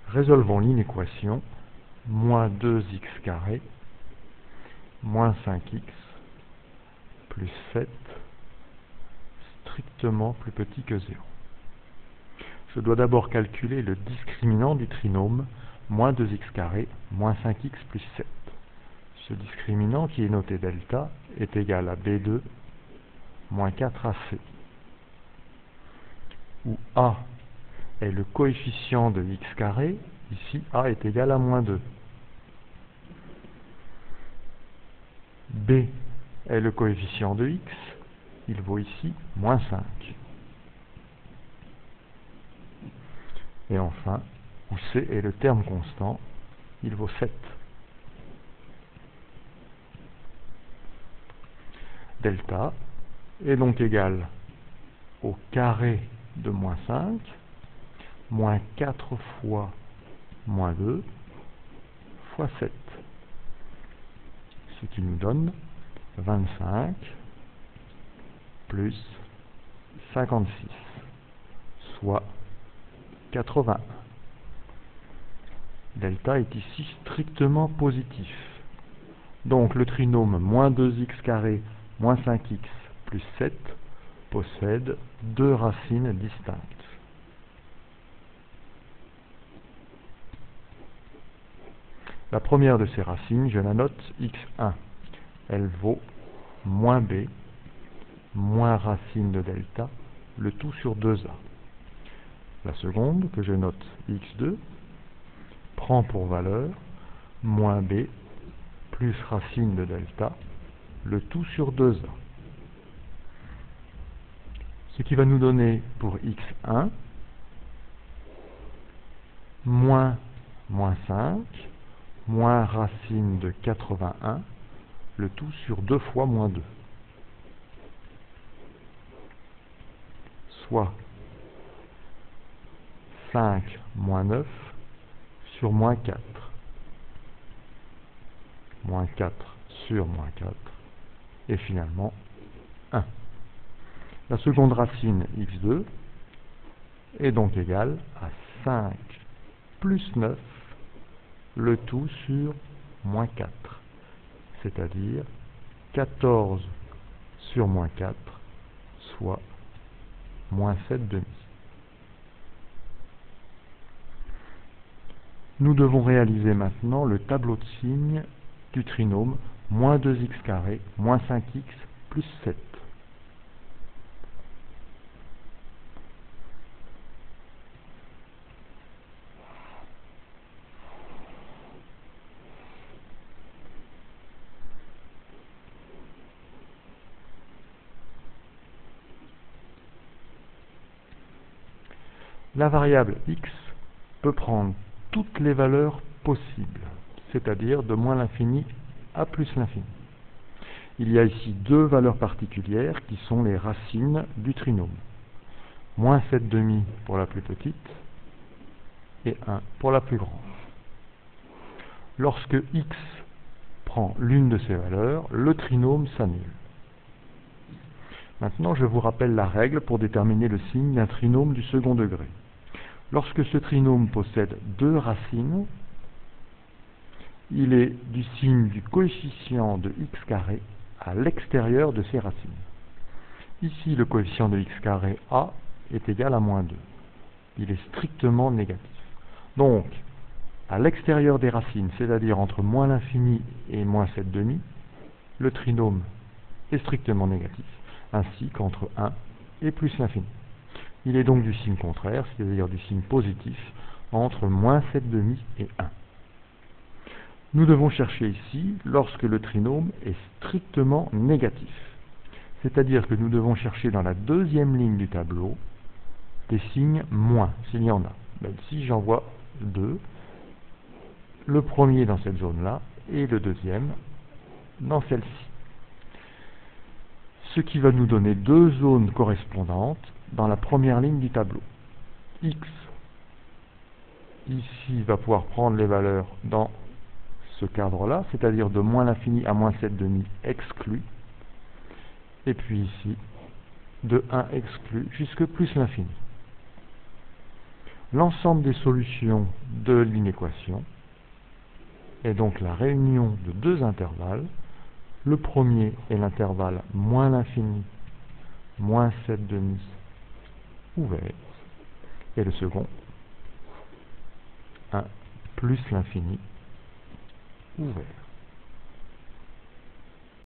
Résolvons l'inéquation moins 2x carré moins 5x plus 7 strictement plus petit que 0. Je dois d'abord calculer le discriminant du trinôme moins 2x carré moins 5x plus 7. Ce discriminant, qui est noté delta, est égal à B2 moins 4AC, où A est le coefficient de x carré, ici A est égal à moins 2. B est le coefficient de x, il vaut ici moins 5. Et enfin, où C est le terme constant, il vaut 7. Delta est donc égal au carré de moins 5, moins 4 fois moins 2, fois 7. Ce qui nous donne 25 plus 56, soit 81. Delta est ici strictement positif. Donc le trinôme moins 2x carré moins 5x plus 7 possède deux racines distinctes. La première de ces racines, je la note x1. Elle vaut moins b, moins racine de delta, le tout sur 2a. La seconde, que je note x2, prend pour valeur moins b plus racine de delta, le tout sur 2a. Ce qui va nous donner pour x1 moins 5 moins racine de 81, le tout sur 2 fois moins 2. Soit 5 moins 9 sur moins 4. Moins 4 sur moins 4. Et finalement 1. La seconde racine x2 est donc égale à 5 plus 9, le tout sur moins 4, c'est-à-dire 14 sur moins 4, soit moins 7 demi. Nous devons réaliser maintenant le tableau de signes du trinôme moins 2x carré moins 5x plus 7. La variable x peut prendre toutes les valeurs possibles, c'est-à-dire de moins l'infini à plus l'infini. Il y a ici deux valeurs particulières qui sont les racines du trinôme. Moins 7 demi pour la plus petite et 1 pour la plus grande. Lorsque x prend l'une de ces valeurs, le trinôme s'annule. Maintenant, je vous rappelle la règle pour déterminer le signe d'un trinôme du second degré. Lorsque ce trinôme possède deux racines, il est du signe du coefficient de x carré à l'extérieur de ces racines. Ici, le coefficient de x carré a est égal à moins 2. Il est strictement négatif. Donc, à l'extérieur des racines, c'est-à-dire entre moins l'infini et moins 7 demi, le trinôme est strictement négatif, ainsi qu'entre 1 et plus l'infini. Il est donc du signe contraire, c'est-à-dire du signe positif, entre moins 7 demi et 1. Nous devons chercher ici lorsque le trinôme est strictement négatif. C'est-à-dire que nous devons chercher dans la deuxième ligne du tableau des signes moins, s'il y en a. Ben, ici, j'en vois deux. Le premier dans cette zone-là et le deuxième dans celle-ci. Ce qui va nous donner deux zones correspondantes dans la première ligne du tableau. X, ici, va pouvoir prendre les valeurs dans ce cadre-là, c'est-à-dire de moins l'infini à moins 7 demi exclu, et puis ici, de 1 exclu jusque plus l'infini. L'ensemble des solutions de l'inéquation est donc la réunion de deux intervalles. Le premier est l'intervalle moins l'infini, moins 7/2 ouvert, et le second, 1 plus l'infini ouvert.